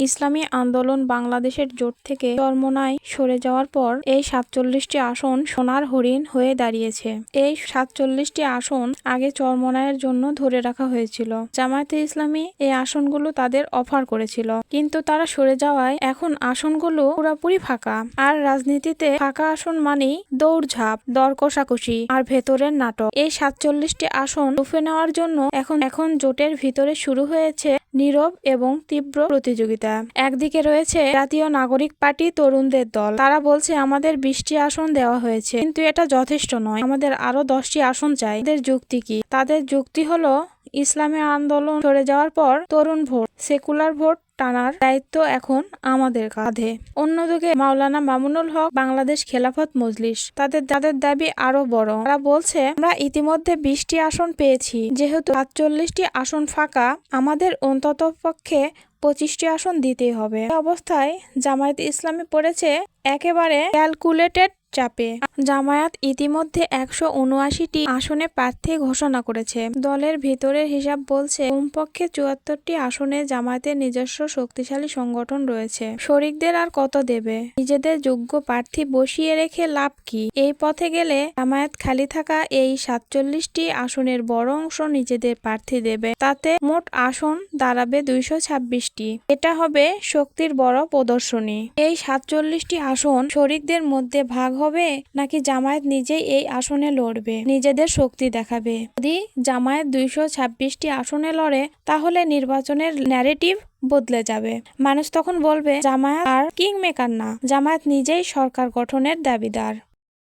ইসলামী আন্দোলন বাংলাদেশের জোট থেকে চরমোনাই সরে যাওয়ার পর এই ৪৭টি আসন সোনার হরিণ হয়ে দাঁড়িয়েছে। এই ৪৭টি আসন আগে চরমোনাইয়ের জন্য ধরে রাখা হয়েছিল। জামায়াতে ইসলামী এই আসনগুলো তাদের অফার করেছিল, কিন্তু তারা সরে যাওয়ায় এখন আসনগুলো পুরোপুরি ফাঁকা। আর রাজনীতিতে ফাঁকা আসন মানেই দৌড়ঝাঁপ, দর কষাকষি আর ভেতরের নাটক। এই ৪৭টি আসন লুফে নেওয়ার জন্য এখন জোটের ভিতরে শুরু হয়েছে নীরব এবং তীব্র প্রতিযোগিতা। একদিকে রয়েছে জাতীয় নাগরিক পার্টি তরুণদের দল। তারা বলছে আমাদের ২০টি আসন দেওয়া হয়েছে, কিন্তু এটা যথেষ্ট নয়, আমাদের আরো 10টি আসন চাই। তাদের যুক্তি কি? তাদের যুক্তি হলো ইসলামী আন্দোলন সরে যাওয়ার পর তরুণ ভোট, সেকুলার ভোট টানার দায়িত্ব এখন আমাদের কাঁধে। অন্যদিকে মাওলানা মামুনুল হক, বাংলাদেশ খেলাফত মজলিস, তাদের দাবি আরো বড়। তারা বলছে আমরা ইতিমধ্যে 20টি আসন পেয়েছি, যেহেতু ৪৭টি আসন ফাঁকা, আমাদের অন্ততপক্ষে 25টি আসন দিতেই হবে। এই অবস্থায় জামায়াত ইসলামী পড়েছে একেবারে ক্যালকুলেটেড চাপে। জামায়াত ইতিমধ্যে ১৭৯টি আসনে প্রার্থী ঘোষণা করেছে। দলের ভিতরের হিসাব বলছে কমপক্ষে ৭৪টি আসনে জামায়াতের নিজস্ব শক্তিশালী সংগঠন রয়েছে। শরিকদের আর কত দেবে? নিজেদের যোগ্য প্রার্থী বসিয়ে রেখে লাভ কি? এই পথে গেলে জামায়াত খালি থাকা এই ৪৭টি আসনের বড় অংশ নিজেদের প্রার্থী দেবে। তাতে মোট আসন দাঁড়াবে ২২৬টি। এটা হবে শক্তির বড় প্রদর্শনী। এই ৪৭টি আসন শরিকদের মধ্যে ভাগ হবে নাকি জামায়াত নিজেই এই আসনে লড়বে, নিজেদের শক্তি দেখাবে? যদি জামায়াত ২২৬টি আসনে লড়ে, তাহলে নির্বাচনের ন্যারেটিভ বদলে যাবে। মানুষ তখন বলবে জামায়াত আর কিং মেকার না, জামায়াত নিজেই সরকার গঠনের দাবিদার।